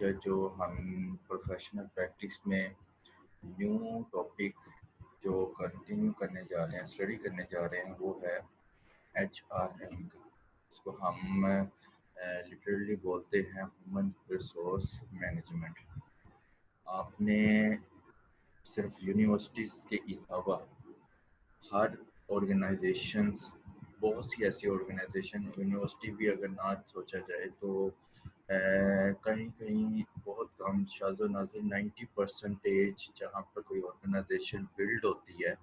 जो हम professional practice में न्यू टॉपिक जो कंटिन्यू करने जा रहे हैं, स्टडी करने जा रहे हैं, वो है HRM का। इसको हम लिटरली बोलते हैं ह्यूमन रिसोर्स मैनेजमेंट। आपने सिर्फ यूनिवर्सिटीज़ के अलावा हर ऑर्गेनाइजेशंस, बहुत सी ऐसी ऑर्गेनाइजेशन, यूनिवर्सिटी भी अगर ना सोचा जाए तो कहीं कहीं बहुत कम, शाज़ नाज़िर 90% जहाँ पर कोई ऑर्गेनाइजेशन बिल्ड होती है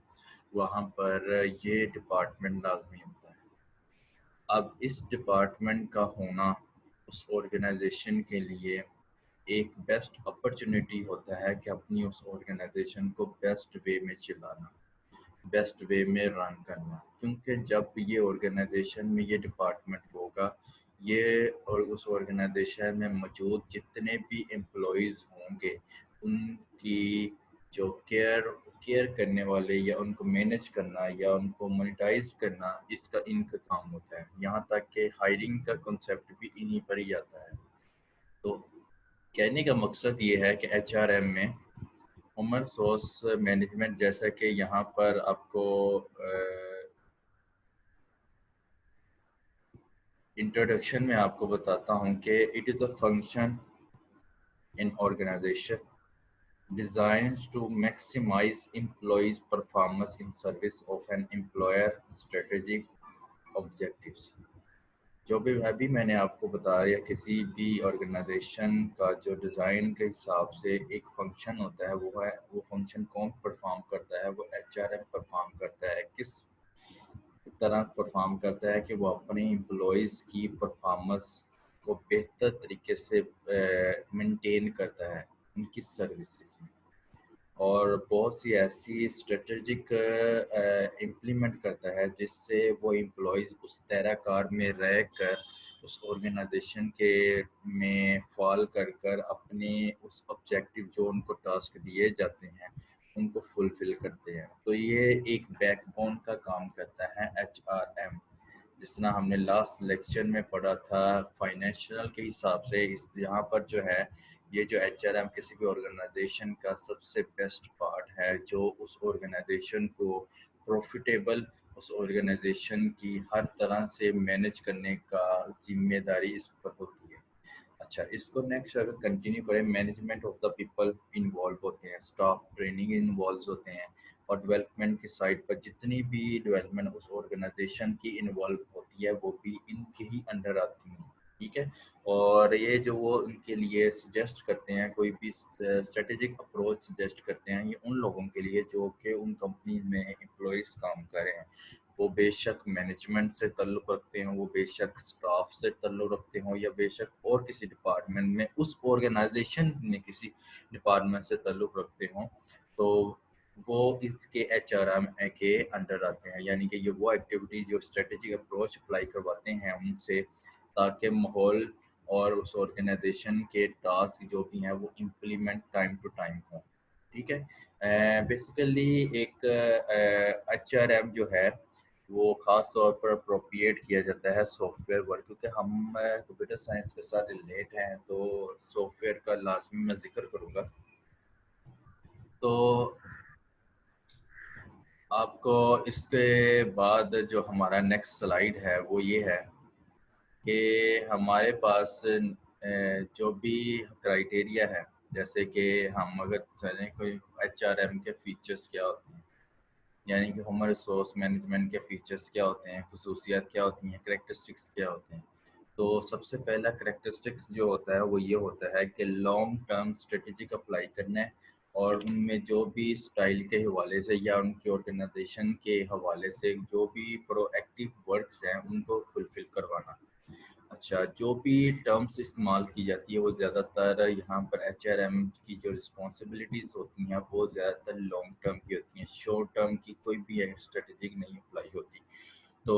वहाँ पर ये डिपार्टमेंट लाजमी होता है। अब इस डिपार्टमेंट का होना उस ऑर्गेनाइजेशन के लिए एक बेस्ट अपॉर्चुनिटी होता है कि अपनी उस ऑर्गेनाइजेशन को बेस्ट वे में चलाना, बेस्ट वे में रन करना। क्योंकि जब ये ऑर्गेनाइजेशन में ये डिपार्टमेंट होगा, ये और उस ऑर्गेनाइजेशन में मौजूद जितने भी एम्प्लॉयज़ होंगे उनकी जो केयर करने वाले या उनको मैनेज करना या उनको मोनेटाइज करना, इसका इनका काम होता है। यहाँ तक कि हायरिंग का कॉन्सेप्ट भी इन्हीं पर ही आता है। तो कहने का मकसद ये है कि HRM में ह्यूमन रिसोर्स मैनेजमेंट, जैसा कि यहाँ पर आपको इंट्रोडक्शन में आपको बताता हूँ कि it is a function in organization designed to maximize employees' performance in service of an employer strategic objectives। जो भी अभी मैंने आपको बताया, किसी भी ऑर्गेनाइजेशन का जो डिज़ाइन के हिसाब से एक फंक्शन होता है, वो फंक्शन कौन परफॉर्म करता है? वो HRM परफॉर्म करता है। किस तरह परफॉर्म करता है कि वो अपने एम्प्लॉयज़ की परफॉर्मेंस को बेहतर तरीके से मेंटेन करता है उनकी सर्विसेज में, और बहुत सी ऐसी स्ट्रेटजिक इम्प्लीमेंट करता है जिससे वो एम्प्लॉयज़ उस तैराकार में रह कर उस ऑर्गेनाइजेशन के में फॉल कर कर अपने उस ऑब्जेक्टिव जो उनको टास्क दिए जाते हैं उनको फुलफिल करते हैं। तो ये एक बैकबोन का काम करता है HRM। जिस तरह हमने लास्ट लेक्चर में पढ़ा था फाइनेंशियल के हिसाब से, इस यहाँ पर जो है ये जो HRM किसी भी ऑर्गेनाइजेशन का सबसे बेस्ट पार्ट है, जो उस ऑर्गेनाइजेशन को प्रॉफिटेबल, उस ऑर्गेनाइजेशन की हर तरह से मैनेज करने का जिम्मेदारी इस पर होती है। अच्छा, इसको नेक्स्ट अगर कंटिन्यू करें, management of the people involve होते हैं, स्टाफ ट्रेनिंग इन्वॉल्व होते हैं, और डेवलपमेंट की साइड पर जितनी भी डेवलपमेंट उस ऑर्गेनाइजेशन की इन्वॉल्व होती है वो भी इनके ही अंडर आती हैं। ठीक है। और ये जो वो इनके लिए सजेस्ट करते हैं, कोई भी स्ट्रेटेजिक अप्रोच सजेस्ट करते हैं, ये उन लोगों के लिए जो कि उन कंपनी में एम्प्लॉयज़ काम कर रहे हैं। वो बेशक मैनेजमेंट से ताल्लुक़ रखते हों, वो बेशक स्टाफ से ताल्लुक़ रखते हों, या बेशक और किसी डिपार्टमेंट में उस ऑर्गेनाइजेशन में किसी डिपार्टमेंट से ताल्लुक़ रखते हों, तो वो इसके HRM के अंडर आते हैं। यानी कि ये वो एक्टिविटी जो स्ट्रेटेजिक अप्रोच अप्लाई करवाते हैं उनसे, ताकि माहौल और उस ऑर्गेनाइजेशन के टास्क जो भी हैं वो इम्प्लीमेंट टाइम टू टाइम हों। ठीक है। बेसिकली एक HRM जो है वो ख़ास तौर पर अप्रोप्रिएट किया जाता है सॉफ्टवेयर वर्क, क्योंकि हम कंप्यूटर साइंस के साथ रिलेट हैं, तो सॉफ्टवेयर का लाजमी मैं ज़िक्र करूँगा। तो आपको इसके बाद जो हमारा नेक्स्ट स्लाइड है वो ये है कि हमारे पास जो भी क्राइटेरिया है, जैसे कि हम अगर चलें कोई HRM के फीचर्स क्या होते हैं, यानी कि ह्यूमन रिसोर्स मैनेजमेंट के फीचर्स क्या होते हैं, खुसूसियात क्या होती हैं, करैक्टरिस्टिक्स क्या होते हैं। तो सबसे पहला करैक्टरिस्टिक्स जो होता है वो ये होता है कि लॉन्ग टर्म स्ट्रेटेजिक अप्लाई करना है, और उनमें जो भी स्टाइल के हवाले से या उनके ऑर्गेनाइजेशन के हवाले से जो भी प्रोएक्टिव वर्क्स हैं उनको फुलफ़िल करवाना। अच्छा, जो भी टर्म्स इस्तेमाल की जाती है वो ज़्यादातर यहाँ पर HRM की जो रिस्पॉन्सिबिलिटीज़ होती हैं वो ज़्यादातर लॉन्ग टर्म की होती हैं, शॉर्ट टर्म की कोई भी स्ट्रेटेजिक नहीं अप्लाई होती। तो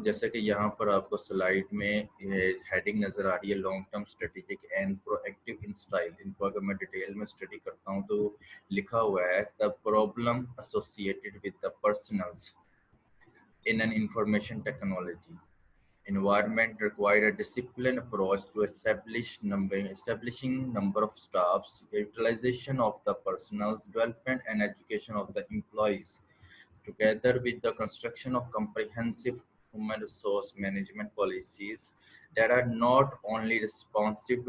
जैसे कि यहाँ पर आपको स्लाइड में हेडिंग नज़र आ रही है, long term strategic and proactive in style. इनको अगर मैं डिटेल में स्टडी करता हूँ तो लिखा हुआ है the problem associated with the personals in an information technology Environment require a disciplined approach to establishing number of staffs, utilization of the personnel, development and education of the employees, together with the construction of comprehensive human resource management policies that are not only responsive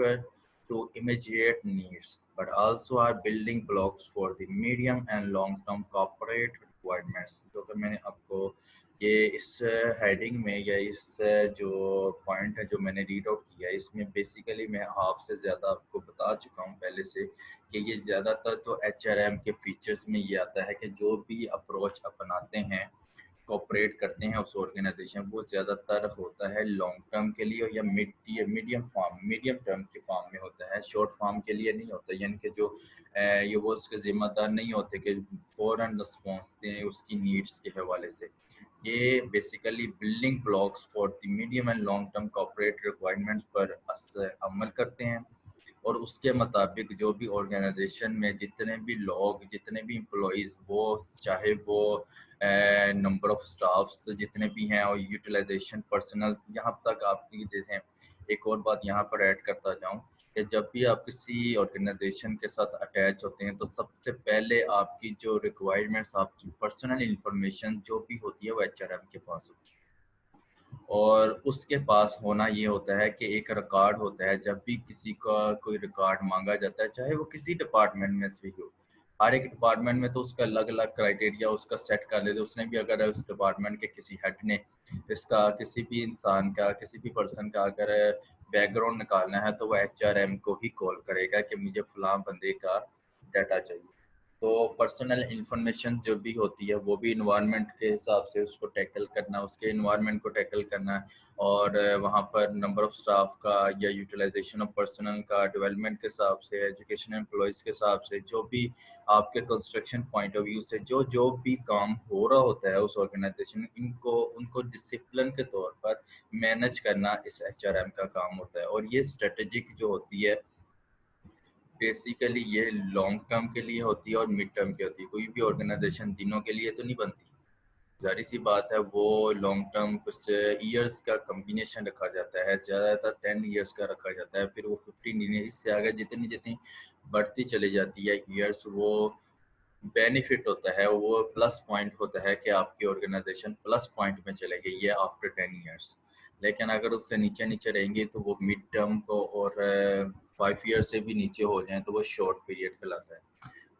to immediate needs but also are building blocks for the medium and long term corporate requirements. जो कि मैंने आपको ये इस heading में या इस जो पॉइंट है जो मैंने रीड आउट किया है इसमें बेसिकली मैं हाफ से ज़्यादा आपको बता चुका हूँ पहले से कि ये ज़्यादातर तो एचआरएम के फीचर्स में ये आता है कि जो भी अप्रोच अपनाते हैं कोऑपरेट करते हैं उस ऑर्गेनाइजेशन वो ज़्यादातर होता है लॉन्ग टर्म के लिए या मीडियम टर्म के फॉर्म में होता है, शॉर्ट फॉर्म के लिए नहीं होता। यानी कि जो ये वो उसके ज़िम्मेदार नहीं होते कि फ़ौरन रिस्पॉन्स दें उसकी नीड्स के हवाले से। ये basically building blocks for the medium and long term corporate requirements पर अमल करते हैं और उसके मुताबिक जो भी ऑर्गेनाइजेशन में जितने भी लोग जितने भी एम्प्लॉयज़ वो चाहे वो नंबर ऑफ स्टाफ्स जितने भी हैं और यूटिलाइजेशन पर्सनल यहाँ तक आपकी देखें। एक और बात यहाँ पर ऐड करता जाऊँ कि जब भी आप किसी ऑर्गेनाइजेशन के साथ अटैच होते हैं तो सबसे पहले आपकी जो रिक्वायरमेंट्स आपकी पर्सनल इंफॉर्मेशन जो भी होती है वो एचआरएम के पास होती है और उसके पास होना ये होता है कि एक रिकॉर्ड होता है। जब भी किसी का कोई रिकॉर्ड मांगा जाता है चाहे वो किसी डिपार्टमेंट में से भी हो, हर एक डिपार्टमेंट में तो उसका अलग अलग क्राइटेरिया उसका सेट कर लेते। उसने भी अगर उस डिपार्टमेंट के किसी हेड ने इसका किसी भी इंसान का किसी भी पर्सन का अगर बैकग्राउंड निकालना है तो वह एचआरएम को ही कॉल करेगा कि मुझे फलां बंदे का डाटा चाहिए। तो पर्सनल इंफॉर्मेशन जो भी होती है वो भी इन्वायरमेंट के हिसाब से उसको टैकल करना, उसके इन्वायरमेंट को टैकल करना और वहाँ पर नंबर ऑफ स्टाफ का या यूटिलाइजेशन ऑफ पर्सनल का डेवलपमेंट के हिसाब से, एजुकेशन एम्प्लॉयज़ के हिसाब से, जो भी आपके कंस्ट्रक्शन पॉइंट ऑफ व्यू से जो जो भी काम हो रहा होता है उस ऑर्गेनाइजेशन में इनको उनको डिसिप्लिन के तौर पर मैनेज करना इस एचआरएम का काम होता है। और ये स्ट्रेटेजिक जो होती है बेसिकली ये लॉन्ग टर्म के लिए होती है और मिड टर्म की होती है। कोई भी ऑर्गेनाइजेशन दिनों के लिए तो नहीं बनती, जाहिर सी बात है वो लॉन्ग टर्म कुछ ईयर्स का कम्बिनेशन रखा जाता है, ज़्यादातर 10 ईयर्स का रखा जाता है, फिर वो 15 ईयर्स इससे आगे जितनी जितनी बढ़ती चली जाती है ईयर्स वो बेनिफिट होता है, वो प्लस पॉइंट होता है कि आपकी ऑर्गेनाइजेशन प्लस पॉइंट में चले गई है आफ्टर 10 ईयर्स। लेकिन अगर उससे नीचे नीचे रहेंगे तो वो मिड टर्म को और 5 ईयर से भी नीचे हो जाएं तो वो शॉर्ट पीरियड कहलाता है।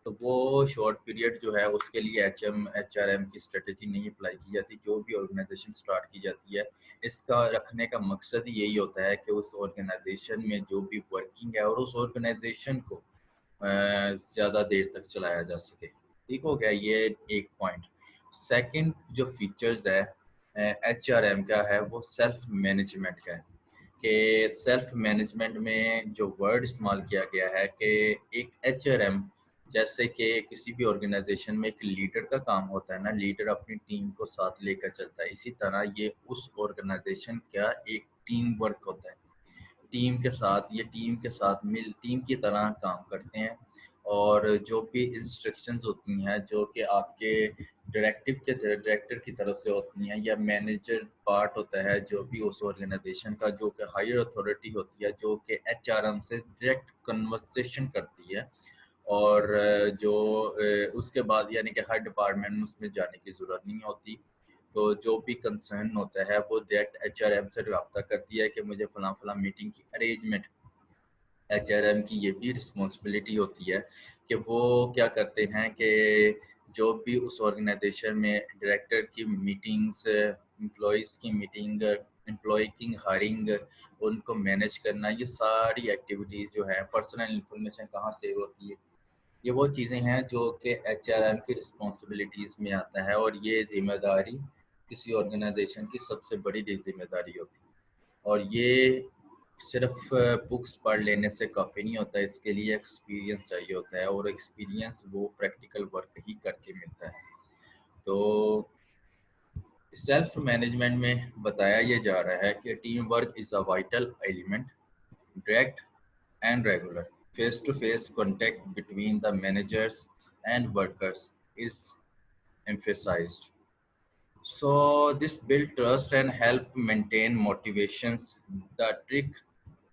तो वो शॉर्ट पीरियड जो है उसके लिए एचआरएम की स्ट्रेटेजी नहीं अप्लाई की जाती। जो भी ऑर्गेनाइजेशन स्टार्ट की जाती है इसका रखने का मकसद ही यही होता है कि उस ऑर्गेनाइजेशन में जो भी वर्किंग है और उस ऑर्गेनाइजेशन को ज़्यादा देर तक चलाया जा सके। ठीक हो गया ये एक पॉइंट। सेकंड जो फीचर्स है एचआरएम का है वो सेल्फ मैनेजमेंट का है कि सेल्फ मैनेजमेंट में जो वर्ड इस्तेमाल किया गया है कि एक एचआरएम जैसे कि किसी भी ऑर्गेनाइजेशन में एक लीडर का काम होता है ना, लीडर अपनी टीम को साथ लेकर चलता है, इसी तरह ये उस ऑर्गेनाइजेशन का एक टीम वर्क होता है। टीम के साथ ये टीम के साथ मिल टीम की तरह काम करते हैं और जो भी इंस्ट्रक्शंस होती हैं जो कि आपके डायरेक्टर की तरफ से होती हैं या मैनेजर पार्ट होता है जो भी उस ऑर्गेनाइजेशन का जो कि हायर अथॉरिटी होती है जो कि एचआरएम से डायरेक्ट कन्वर्सेशन करती है और जो उसके बाद यानी कि हर डिपार्टमेंट में उसमें जाने की ज़रूरत नहीं होती। तो जो भी कंसर्न होता है वो डायरेक्ट एचआरएम से रब्ता करती है कि मुझे फलां फलां मीटिंग की अरेंजमेंट। एचआरएम की ये भी रिस्पॉन्सिबिलिटी होती है कि वो क्या करते हैं कि जो भी उस ऑर्गेनाइजेशन में डायरेक्टर की मीटिंग्स, एम्प्लॉयज़ की मीटिंग, एम्प्लॉय की हायरिंग, उनको मैनेज करना, ये सारी एक्टिविटीज़ जो है पर्सनल इंफॉर्मेशन कहाँ सेव होती है, ये वो चीज़ें हैं जो कि एचआरएम की रिस्पॉन्सिबिलिटीज़ में आता है और ये ज़िम्मेदारी किसी ऑर्गेनाइजेशन की सबसे बड़ी जिम्मेदारी होती है। और ये सिर्फ बुक्स पढ़ लेने से काफ़ी नहीं होता, इसके लिए एक्सपीरियंस चाहिए होता है और एक्सपीरियंस वो प्रैक्टिकल वर्क ही करके मिलता है। तो सेल्फ मैनेजमेंट में बताया ये जा रहा है कि team work is a vital element, direct and regular face-to-face contact between the managers and workers is emphasized. So this build trust and help maintain motivations. The trick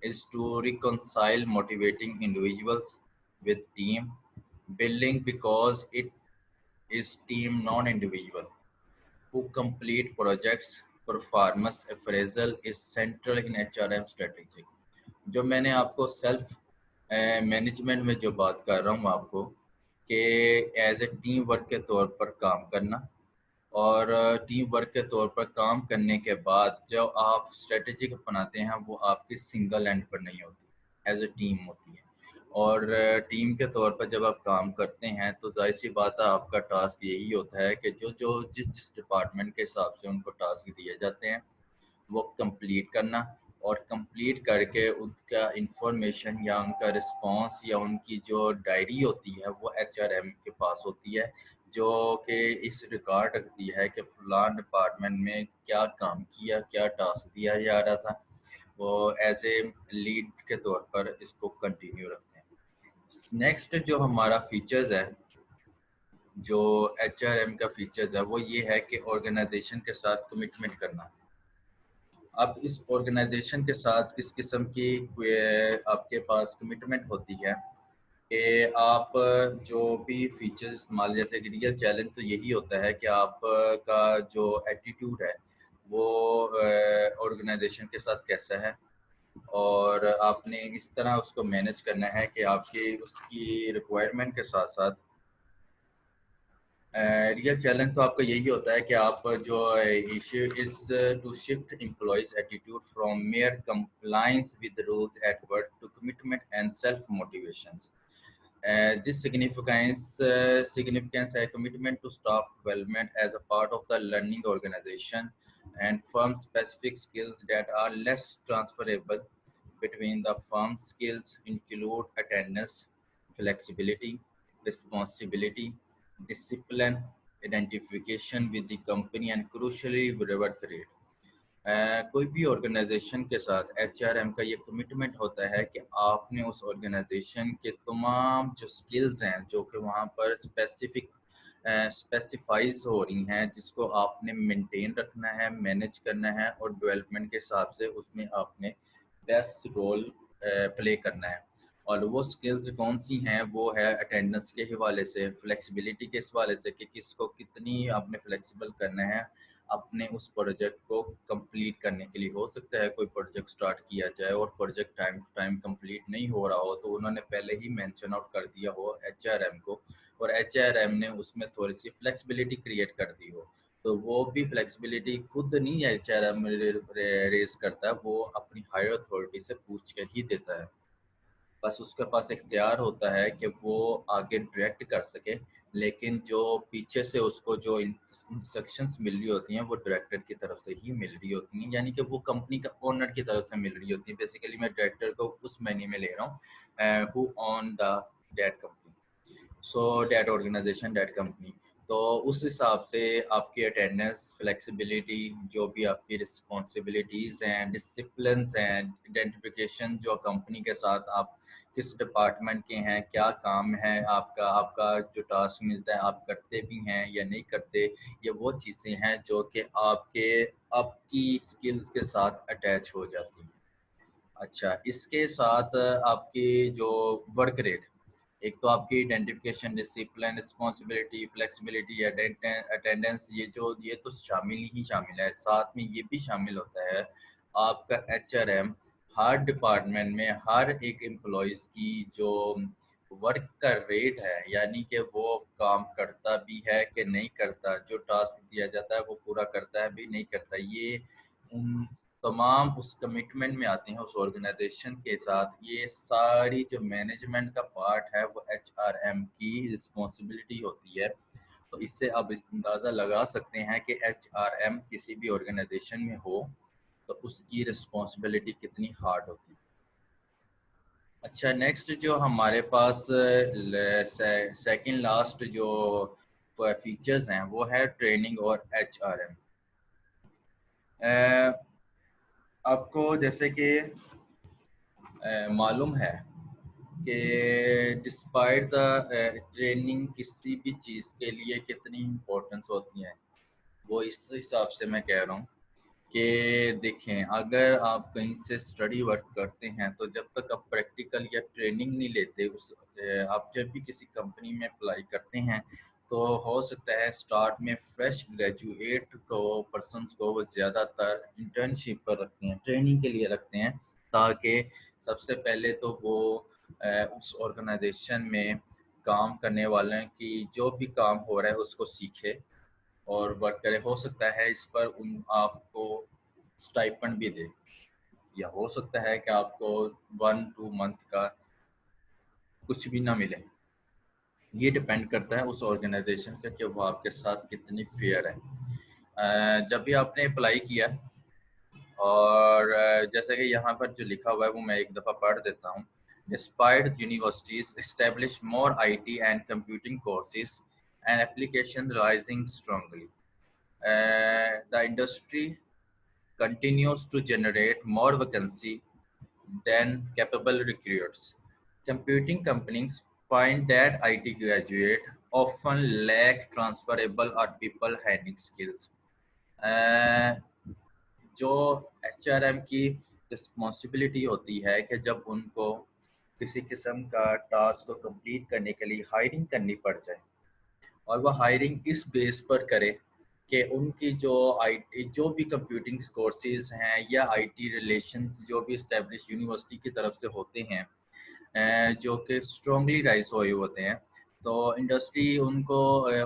is to reconcile motivating individuals with team building, because it is team non-individual who complete projects. Performance appraisal is central in HRM strategy. जो मैंने आपको self management में जो बात कर रहा हूँ आपको, कि एज ए टीम वर्क के तौर पर काम करना, और टीम वर्क के तौर पर काम करने के बाद जो आप स्ट्रेटेजी अपनाते हैं वो आपकी सिंगल एंड पर नहीं होती, एज ए टीम होती है। और टीम के तौर पर जब आप काम करते हैं तो जाहिर सी बात है आपका टास्क यही होता है कि जो जो जिस जिस डिपार्टमेंट के हिसाब से उनको टास्क दिए जाते हैं वो कंप्लीट करना, और कंप्लीट करके उसका इंफॉर्मेशन या उनका रिस्पांस या उनकी जो डायरी होती है वो एचआरएम के पास होती है, जो कि इस रिकॉर्ड रखती है कि फलान डिपार्टमेंट में क्या काम किया, क्या टास्क दिया जा रहा था। वो एज ए लीड के तौर पर इसको कंटिन्यू रखते हैं। नेक्स्ट जो हमारा फीचर्स है, जो एचआरएम का फीचर्स है, वो ये है कि ऑर्गेनाइजेशन के साथ कमिटमेंट करना। अब इस ऑर्गेनाइजेशन के साथ किस किस्म की आपके पास कमिटमेंट होती है कि आप जो भी फीचर्स इस्तेमाल, जैसे कि रियल चैलेंज तो यही होता है कि आप का जो एटीट्यूड है वो ऑर्गेनाइजेशन के साथ कैसा है, और आपने इस तरह उसको मैनेज करना है कि आपकी उसकी रिक्वायरमेंट के साथ साथ रियल चैलेंज तो आपका यही होता है कि आप जो issue is to shift employees attitude from mere compliance with rules at work to commitment and self motivations. This significance a commitment to staff development as a part of the learning organization, and firm specific skills that are less transferable between the firm. Skills include attendance, flexibility, responsibility, discipline, identification with the company, and crucially work rate. कोई भी organisation के साथ HRM का ये commitment होता है कि आपने उस ऑर्गेनाइजेशन के तमाम जो स्किल्स हैं जो कि वहाँ पर स्पेसिफाइज हो रही हैं, जिसको आपने मेंटेन रखना है, मैनेज करना है, और डेवलपमेंट के हिसाब से उसमें आपने बेस्ट रोल प्ले करना है। और वो स्किल्स कौन सी हैं, वो है अटेंडेंस के हवाले से, फ्लेक्सिबिलिटी के हवाले से कि किसको कितनी आपने फ्लेक्सिबल करना है अपने उस प्रोजेक्ट को कंप्लीट करने के लिए। हो सकता है कोई प्रोजेक्ट स्टार्ट किया जाए और project time to time complete नहीं हो रहा हो, तो उन्होंने पहले ही मेंशन आउट कर दिया हो एचआरएम को, और एचआरएम ने उसमें थोड़ी सी फ्लेक्सिबिलिटी क्रिएट कर दी हो, तो वो भी फ्लेक्सिबिलिटी खुद नहीं एचआरएम रेज करता है, वो अपनी हायर अथॉरिटी से पूछ कर ही देता है। बस उसके पास इख्तियार होता है कि वो आगे डायरेक्ट कर सके, लेकिन जो पीछे से उसको जो इंस्ट्रक्शंस मिल रही होती हैं वो डायरेक्टर की तरफ से ही मिल रही होती हैं, यानी कि वो कंपनी का ओनर की तरफ से मिल रही होती है। बेसिकली मैं डायरेक्टर को उस मैनी में ले रहा हूँ, who on the that company, so that organization that company. तो उस हिसाब से आपकी अटेंडेंस, फ्लेक्सिबिलिटी, जो भी आपकी रिस्पॉन्सिबिलिटीज़ हैं, डिसिप्लिन हैं, आइडेंटिफिकेशन जो कंपनी के साथ आप किस डिपार्टमेंट के हैं, क्या काम है आपका, आपका जो टास्क मिलता है आप करते भी हैं या नहीं करते, ये वो चीज़ें हैं जो कि आपकी स्किल्स के साथ अटैच हो जाती हैं। अच्छा, इसके साथ आपकी जो वर्क रेट, एक तो आपकी identification, discipline, responsibility, flexibility, attendance, ये तो शामिल ही शामिल है। साथ में ये भी शामिल होता है आपका एचआरएम हर डिपार्टमेंट में हर एक एम्प्लॉयज़ की जो वर्क का रेट है, यानी कि वो काम करता भी है कि नहीं करता, जो टास्क दिया जाता है वो पूरा करता है भी नहीं करता, ये उन तमाम उस कमिटमेंट में आते हैं उस ऑर्गेनाइजेशन के साथ। ये सारी जो मैनेजमेंट का पार्ट है वो एचआरएम की रिस्पॉन्सिबिलिटी होती है। तो इससे आप इस अंदाज़ा लगा सकते हैं कि एचआरएम किसी भी ऑर्गेनाइजेशन में हो तो उसकी रिस्पॉन्सिबिलिटी कितनी हार्ड होती है। अच्छा, नेक्स्ट जो हमारे पास सेकंड लास्ट जो फीचर्स हैं वो है ट्रेनिंग और एचआरएम। आपको जैसे कि मालूम है कि डिस्पाइट द ट्रेनिंग किसी भी चीज़ के लिए कितनी इम्पोर्टेंस होती है। वो इस हिसाब से मैं कह रहा हूँ कि देखें, अगर आप कहीं से स्टडी वर्क करते हैं तो जब तक आप प्रैक्टिकल या ट्रेनिंग नहीं लेते आप जब भी किसी कंपनी में अप्लाई करते हैं तो हो सकता है स्टार्ट में फ्रेश ग्रेजुएट को पर्सनस को वो ज़्यादातर इंटर्नशिप पर रखते हैं, ट्रेनिंग के लिए रखते हैं, ताकि सबसे पहले तो वो उस ऑर्गेनाइजेशन में काम करने वाले की जो भी काम हो रहा है उसको सीखे और वर्क करे। हो सकता है इस पर उन आपको स्टाइपेंड भी दे, या हो सकता है कि आपको 1-2 मंथ का कुछ भी ना मिले। ये डिपेंड करता है उस ऑर्गेनाइजेशन का कि वो आपके साथ कितनी फेयर है। जब भी आपने अप्लाई किया और जैसे कि यहाँ पर जो लिखा हुआ है वो मैं एक दफ़ा पढ़ देता हूँ। Despite universities establish more IT and computing courses and application rising strongly, the industry continues to generate more vacancy than capable recruits. Computing companies find that IT graduates often lack transferable or people handling skills. Uh, जो HRM की responsibility होती है कि जब उनको किसी किस्म का टास्क को कंप्लीट करने के लिए हायरिंग करनी पड़ जाए और वह हायरिंग इस बेस पर करे कि उनकी जो आईटी जो भी कंप्यूटिंग कोर्सेज हैं या आईटी रिलेशंस जो भी इस्टेब्लिश यूनिवर्सिटी की तरफ से होते हैं, जो कि स्ट्रॉन्गली राइज हुए होते हैं, तो इंडस्ट्री उनको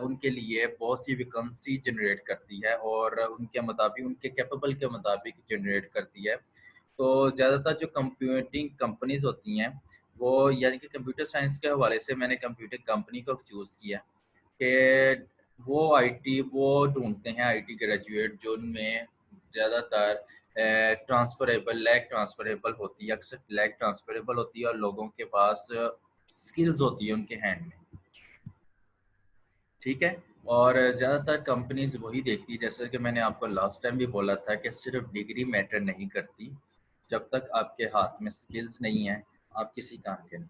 उनके लिए बहुत सी वैकेंसी जनरेट करती है और उनके मुताबिक उनके कैपेबल के मुताबिक जनरेट करती है। तो ज़्यादातर जो कंप्यूटिंग कंपनीज होती हैं वो, यानी कि कंप्यूटर साइंस के हवाले से मैंने कंप्यूटर कंपनी को चूज़ किया कि वो आईटी वो ढूंढते हैं आईटी ग्रेजुएट जो उनमें ज़्यादातर ट्रांसफरेबल लैग ट्रांसफरेबल होती है, अक्सर लैग ट्रांसफरेबल होती है और लोगों के पास स्किल्स होती है उनके हैंड में। ठीक है। और ज़्यादातर कंपनीज वही देखती है, जैसे कि मैंने आपको लास्ट टाइम भी बोला था कि सिर्फ डिग्री मैटर नहीं करती, जब तक आपके हाथ में स्किल्स नहीं है आप किसी काम के नहीं।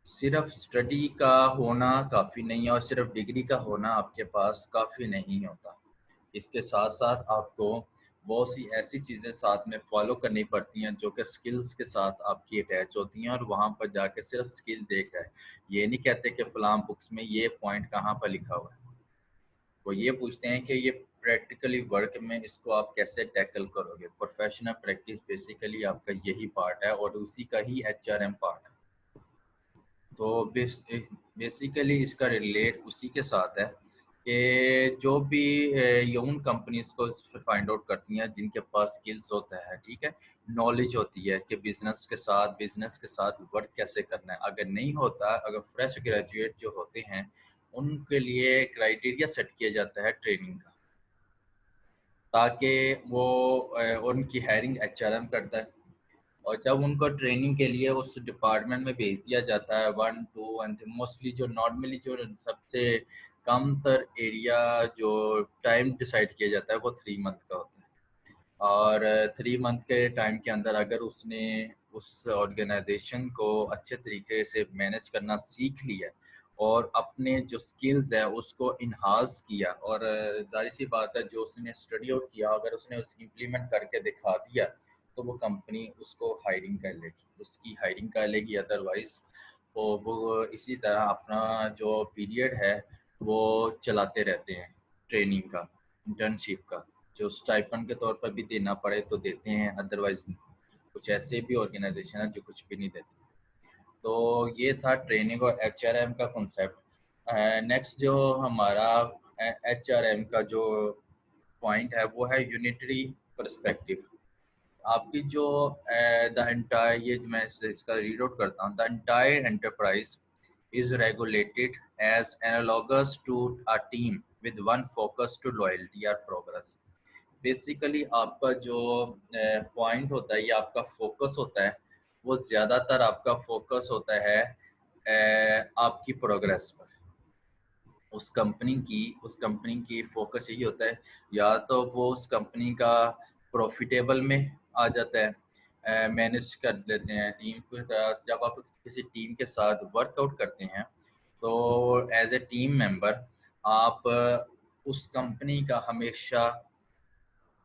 सिर्फ स्टडी का होना काफ़ी नहीं है और सिर्फ डिग्री का होना आपके पास काफ़ी नहीं होता। इसके साथ साथ आपको बहुत सी ऐसी चीज़ें साथ में फॉलो करनी पड़ती हैं जो कि स्किल्स के साथ आपकी अटैच होती हैं और वहाँ पर जाके सिर्फ स्किल देख रहे हैं। ये नहीं कहते कि फ़लाँ बुक्स में ये पॉइंट कहाँ पर लिखा हुआ है। वो ये पूछते हैं कि ये प्रैक्टिकली वर्क में इसको आप कैसे टैकल करोगे। प्रोफेशनल प्रैक्टिस बेसिकली आपका यही पार्ट है और उसी का ही एचआरएम पार्ट है। तो बेसिकली इसका रिलेट उसी के साथ है कि जो भी यंग कंपनीज को फाइंड आउट करती हैं जिनके पास स्किल्स होता है, ठीक है, नॉलेज होती है कि बिजनेस के साथ वर्क कैसे करना है। अगर नहीं होता, अगर फ्रेश ग्रेजुएट जो होते हैं उनके लिए क्राइटेरिया सेट किया जाता है ट्रेनिंग का, ताकि वो उनकी हायरिंग एचआरएम करता है और जब उनको ट्रेनिंग के लिए उस डिपार्टमेंट में भेज दिया जाता है 1-2 एंड मोस्टली जो नॉर्मली जो सबसे कम तर एरिया जो टाइम डिसाइड किया जाता है वो 3 मंथ का होता है। और 3 मंथ के टाइम के अंदर अगर उसने उस ऑर्गेनाइजेशन को अच्छे तरीके से मैनेज करना सीख लिया और अपने जो स्किल्स है उसको इन्हांस किया और जाहिर सी बात है जो उसने स्टडी आउट किया अगर उसने उसकी इम्प्लीमेंट करके दिखा दिया तो वो कंपनी उसको हायरिंग कर लेगी, उसकी हायरिंग कर लेगी। अदरवाइज वो इसी तरह अपना जो पीरियड है वो चलाते रहते हैं, ट्रेनिंग का, इंटर्नशिप का, जो स्टाइपेंड के तौर पर भी देना पड़े तो देते हैं, अदरवाइज कुछ ऐसे भी ऑर्गेनाइजेशन है जो कुछ भी नहीं देते। तो ये था ट्रेनिंग और एचआरएम का कॉन्सेप्ट। नेक्स्ट जो हमारा एचआरएम का जो पॉइंट है वो है यूनिटरी पर्सपेक्टिव। आपकी जो द एंटायर, ये मैं इसका रीड आउट करता हूँ, the entire enterprise is regulated as analogous to a team with one focus to loyalty और प्रोग्रेस। बेसिकली आपका जो पॉइंट होता है या आपका फोकस होता है वो ज़्यादातर आपका फोकस होता है आपकी प्रोग्रेस पर। उस कंपनी की फोकस यही होता है, या तो वो उस कंपनी का प्रॉफिटेबल में आ जाता है, मैनेज कर देते हैं टीम को। जब आप किसी टीम के साथ वर्कआउट करते हैं तो एज ए टीम मेंबर आप उस कंपनी का हमेशा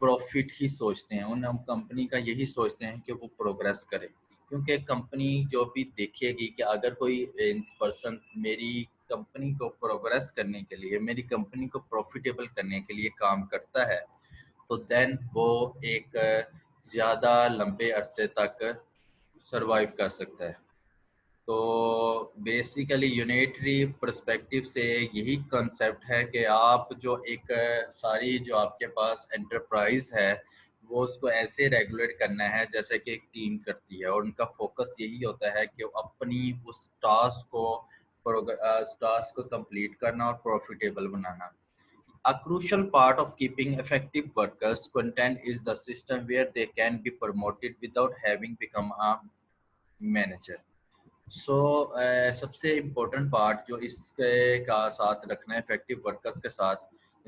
प्रॉफिट ही सोचते हैं, उन हम कंपनी का यही सोचते हैं कि वो प्रोग्रेस करे, क्योंकि कंपनी जो भी देखेगी कि अगर कोई पर्सन मेरी कंपनी को प्रोग्रेस करने के लिए, मेरी कंपनी को प्रॉफिटेबल करने के लिए काम करता है, तो देन वो एक ज़्यादा लंबे अरसे तक सरवाइव कर सकता है। तो बेसिकली यूनिटरी पर्सपेक्टिव से यही कंसेप्ट है कि आप जो एक सारी जो आपके पास एंटरप्राइज है, वो उसको ऐसे रेगुलेट करना है जैसे कि एक टीम करती है, और उनका फोकस यही होता है कि वो अपनी उस टास्क को कंप्लीट करना और profitable banana. A crucial part of keeping effective workers content is the system where they can be promoted without having become a manager. सो सबसे इम्पोर्टेंट पार्ट जो इसके का साथ रखना है इफेक्टिव वर्कर्स के साथ,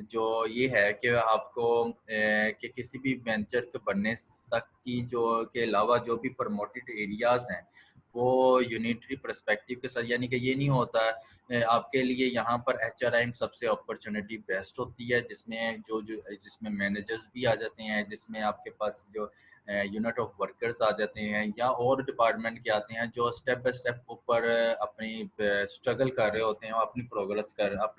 जो ये है कि आपको कि किसी भी वेंचर के बनने तक की जो के अलावा जो भी प्रमोटेड एरियाज हैं, वो यूनिटरी पर्सपेक्टिव के साथ, यानी कि ये नहीं होता आपके लिए यहाँ पर HRM सबसे अपॉर्चुनिटी बेस्ट होती है, जिसमें जिसमें मैनेजर्स भी आ जाते हैं, जिसमें आपके पास जो यूनिट ऑफ वर्कर्स आ जाते हैं, या और डिपार्टमेंट के आते हैं जो स्टेप बाय स्टेप ऊपर अपनी स्ट्रगल कर रहे होते हैं, अपनी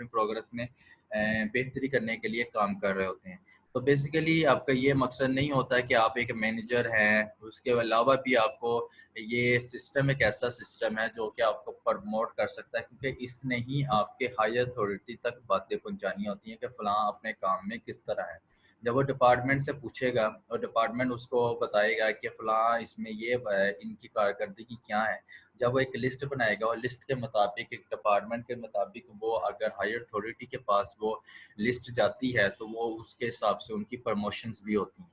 प्रोग्रेस में बेहतरी करने के लिए काम कर रहे होते हैं। तो बेसिकली आपका ये मकसद नहीं होता है कि आप एक मैनेजर हैं, उसके अलावा भी आपको ये सिस्टम एक ऐसा सिस्टम है जो कि आपको प्रमोट कर सकता है, क्योंकि इसने ही आपके हायर अथॉरिटी तक बातें पहुंचानी होती हैं कि फलां अपने काम में किस तरह है। जब वो डिपार्टमेंट से पूछेगा और डिपार्टमेंट उसको बताएगा कि फलां इसमें ये इनकी कारकर्दगी क्या है, जब वो एक लिस्ट बनाएगा और लिस्ट के मुताबिक, एक डिपार्टमेंट के मुताबिक, वो अगर हायर अथॉरिटी के पास वो लिस्ट जाती है तो वो उसके हिसाब से उनकी प्रमोशंस भी होती हैं।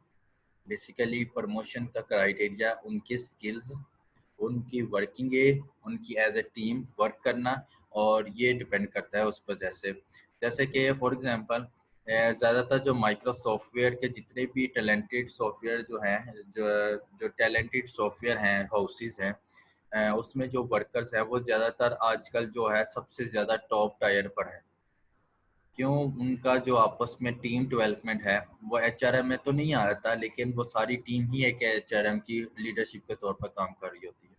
बेसिकली प्रमोशन का क्राइटेरिया उनकी स्किल्स, उनकी वर्किंग एज, उनकी एज ए टीम वर्क करना, और ये डिपेंड करता है उस पर। जैसे कि फॉर एग्जांपल ज़्यादातर जो माइक्रो सॉफ्टवेयर के जितने भी टैलेंटेड सॉफ्टवेयर जो हैं, जो जो टैलेंटेड सॉफ्टवेयर हैं हाउसेस हैं, उसमें जो वर्कर्स हैं वो ज़्यादातर आजकल जो है सबसे ज़्यादा टॉप टायर पर है। क्यों? उनका जो आपस में टीम डेवलपमेंट है वो HRM में तो नहीं आता, लेकिन वो सारी टीम ही एक HRM की लीडरशिप के तौर पर काम कर रही होती है।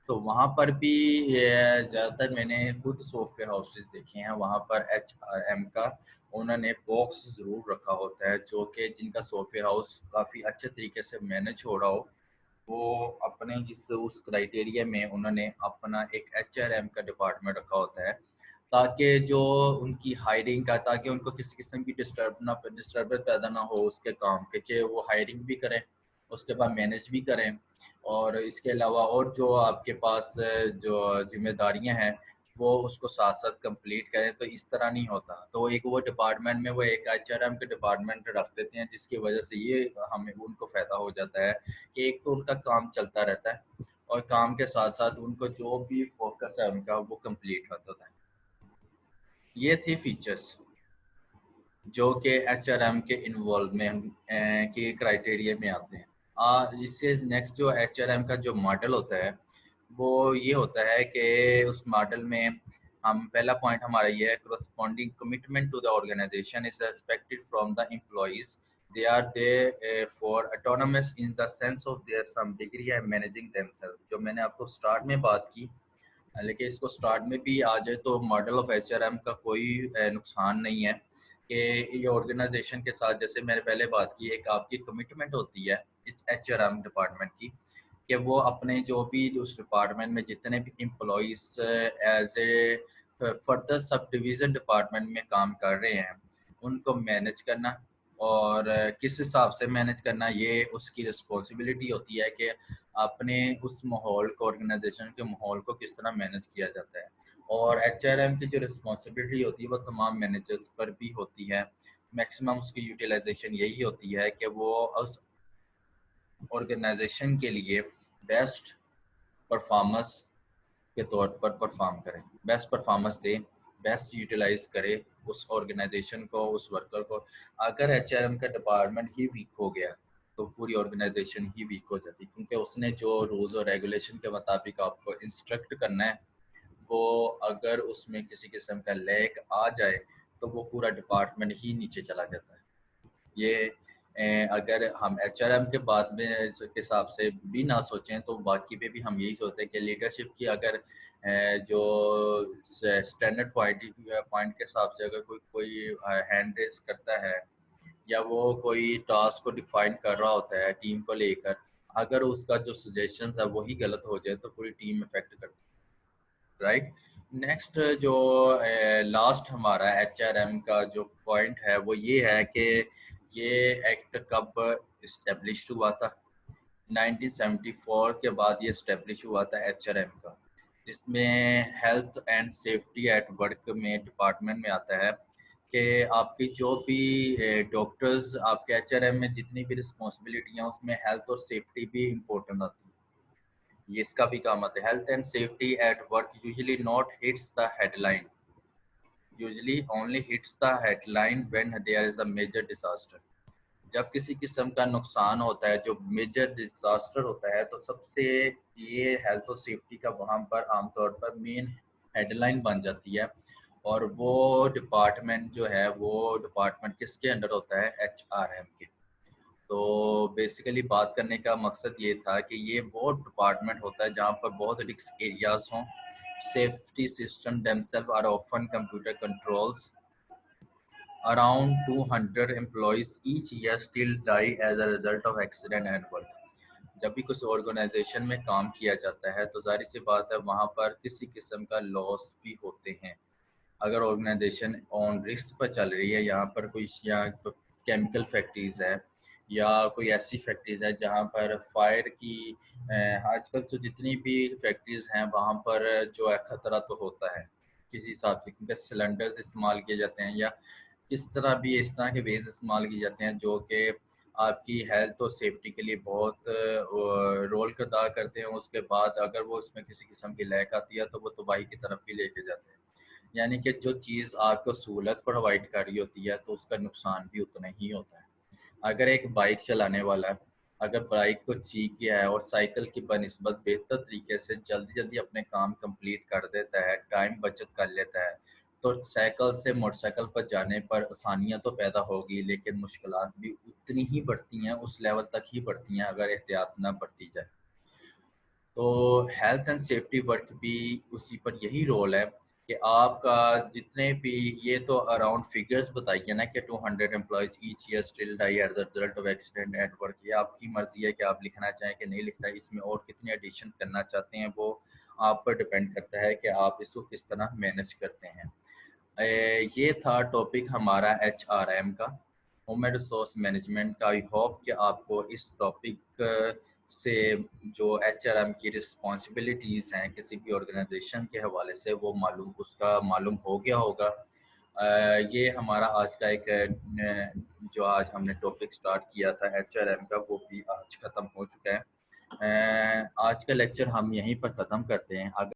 तो वहाँ पर भी ज़्यादातर मैंने खुद सॉफ्टवेयर हाउसेस देखे हैं, वहाँ पर HRM का उन्होंने बॉक्स ज़रूर रखा होता है, जो कि जिनका सॉफ्टवेयर हाउस काफ़ी अच्छे तरीके से मैनेज हो रहा हो, वो अपने इस उस क्राइटेरिया में उन्होंने अपना एक HRM का डिपार्टमेंट रखा होता है, ताकि जो उनकी हायरिंग का, ताकि उनको किसी किस्म की डिस्टर्बेंस पैदा ना हो उसके काम के, कि वो हायरिंग भी करें, उसके बाद मैनेज भी करें, और इसके अलावा और जो आपके पास जो जिम्मेदारियां हैं वो उसको साथ साथ कंप्लीट करें। तो इस तरह नहीं होता, तो एक वो डिपार्टमेंट में वो एक HRM के डिपार्टमेंट रख देते हैं, जिसकी वजह से ये हमें उनको फ़ायदा हो जाता है कि एक तो उनका काम चलता रहता है, और काम के साथ साथ उनको जो भी फोकस है उनका वो कंप्लीट होता है। ये थी फीचर्स जो कि HRM के इन्वॉल्वमेंट के क्राइटेरिया में आते हैं। इससे नेक्स्ट जो HRM का जो मॉडल होता है वो ये होता है कि उस मॉडल में हम पहला पॉइंट हमारा ये है, corresponding commitment to the organization is expected from the employees. They are there for autonomous in the sense of their some degree of managing themselves. जो मैंने आपको स्टार्ट में बात की, लेकिन इसको स्टार्ट में भी आ जाए तो मॉडल ऑफ HRM का कोई नुकसान नहीं है कि ये ऑर्गेनाइजेशन के साथ, जैसे मैंने पहले बात की, एक आपकी कमिटमेंट होती है इस HRM डिपार्टमेंट की, कि वो अपने जो भी उस डिपार्टमेंट में जितने भी employees as a further sub division department में काम कर रहे हैं उनको मैनेज करना, और किस हिसाब से मैनेज करना ये उसकी रिस्पॉन्सिबिलिटी होती है कि अपने उस माहौल को, ऑर्गेनाइजेशन के माहौल को किस तरह मैनेज किया जाता है। और HRM की जो रिस्पॉन्सिबिलिटी होती है वो तमाम मैनेजर्स पर भी होती है। मैक्सिमम उसकी यूटिलाइजेशन यही होती है कि वो उस ऑर्गेनाइजेशन के लिए बेस्ट परफॉर्मेंस के तौर पर परफॉर्म करें, बेस्ट परफॉर्मेंस दें, बेस्ट यूटिलाइज करे उस ऑर्गेनाइजेशन को, उस वर्कर को। अगर HRM का डिपार्टमेंट ही वीक हो गया तो पूरी ऑर्गेनाइजेशन ही वीक हो जाती, क्योंकि उसने जो रूल्स और रेगुलेशन के मुताबिक आपको इंस्ट्रक्ट करना है, वो अगर उसमें किसी किस्म का लैग आ जाए तो वो पूरा डिपार्टमेंट ही नीचे चला जाता है। ये अगर हम एचआरएम के बाद में के हिसाब से भी ना सोचें तो बाकी पे भी हम यही सोचते हैं कि लीडरशिप की अगर जो स्टैंडर्ड पॉइंट के हिसाब से अगर कोई कोई हैंड रेस करता है या वो कोई टास्क को डिफाइन कर रहा होता है टीम को लेकर, अगर उसका जो सजेशंस है वही गलत हो जाए तो पूरी टीम इफेक्ट करती है, राइट। नेक्स्ट जो लास्ट हमारा एचआरएम का जो पॉइंट है वो ये है कि ये एक्ट कब इस्टेब्लिश हुआ था। 1974 के बाद ये इस्टेब्लिश हुआ था एचआरएम का, जिसमें health and safety at work में डिपार्टमेंट में आता है कि आपकी जो भी डॉक्टर्स आपके एचआरएम में जितनी भी रिस्पॉन्सिबिलिटी हैं उसमें हेल्थ और सेफ्टी भी इम्पोर्टेंट आती है। ये इसका भी काम आता है। Health and safety at work usually not hits the headline, usually only hits the headline when there is a major disaster. जब किसी किस्म का नुकसान होता है, जो मेजर डिजास्टर होता है, तो सबसे ये हेल्थ और सेफ्टी का वहाँ पर आमतौर पर मेन हेडलाइन बन जाती है। और वो डिपार्टमेंट जो है वो डिपार्टमेंट किसके अंडर होता है, एचआरएम के। तो बेसिकली बात करने का मकसद ये था कि ये वो डिपार्टमेंट होता है जहाँ पर बहुत रिस्क एरियाज हों, safety system themselves are often computer controls. Around 200 employees each year still die as a result of accident and work. जब भी कुछ ऑर्गेनाइजेशन में काम किया जाता है तो जाहिर सी बात है वहाँ पर किसी किस्म का लॉस भी होते हैं। अगर ऑर्गेनाइजेशन ऑन रिस्क पर चल रही है, यहाँ पर कोई या केमिकल फैक्ट्रीज है या कोई ऐसी फैक्ट्रीज है जहाँ पर फायर की आजकल तो जितनी भी फैक्ट्रीज हैं वहाँ पर जो है खतरा तो होता है किसी हिसाब से, क्योंकि सिलेंडर्स इस्तेमाल किए जाते हैं या किस तरह भी इस तरह के वेज इस्तेमाल किए जाते हैं जो कि आपकी हेल्थ और सेफ्टी के लिए बहुत रोल अदा करते हैं। उसके बाद अगर वो इसमें किसी किस्म की लैक आती है तो वो तबाही की तरफ भी लेके जाते हैं। यानी कि जो चीज़ आपको सहूलत प्रोवाइड कर रही होती है तो उसका नुकसान भी उतना ही होता है। अगर एक बाइक चलाने वाला है, अगर बाइक को सीख गया है और साइकिल की बनिस्बत बेहतर तरीके से जल्दी जल्दी अपने काम कंप्लीट कर देता है, टाइम बचत कर लेता है, तो साइकिल से मोटरसाइकिल पर जाने पर आसानियाँ तो पैदा होगी लेकिन मुश्किलात भी उतनी ही बढ़ती हैं, उस लेवल तक ही बढ़ती हैं अगर एहतियात ना बरती जाए। तो हेल्थ एंड सेफ्टी वर्क भी उसी पर यही रोल है कि आपका जितने भी ये तो अराउंड फिगर्स बताइए ना कि 200 employees each year still die at the result of accident at work. ये आपकी मर्जी है कि आप लिखना चाहें कि नहीं लिखना है, इसमें और कितने एडिशन करना चाहते हैं वो आप पर डिपेंड करता है कि आप इसको किस तरह मैनेज करते हैं। ये था टॉपिक हमारा एचआरएम का, ह्यूमन रिसोर्स मैनेजमेंट का। आई होप कि आपको इस टॉपिक से जो एचआरएम की रिस्पॉन्सिबिलिटीज़ हैं किसी भी ऑर्गेनाइजेशन के हवाले से वो मालूम हो गया होगा। ये हमारा आज का एक जो आज हमने टॉपिक स्टार्ट किया था एचआरएम का वो भी आज ख़त्म हो चुका है। आज का लेक्चर हम यहीं पर ख़त्म करते हैं।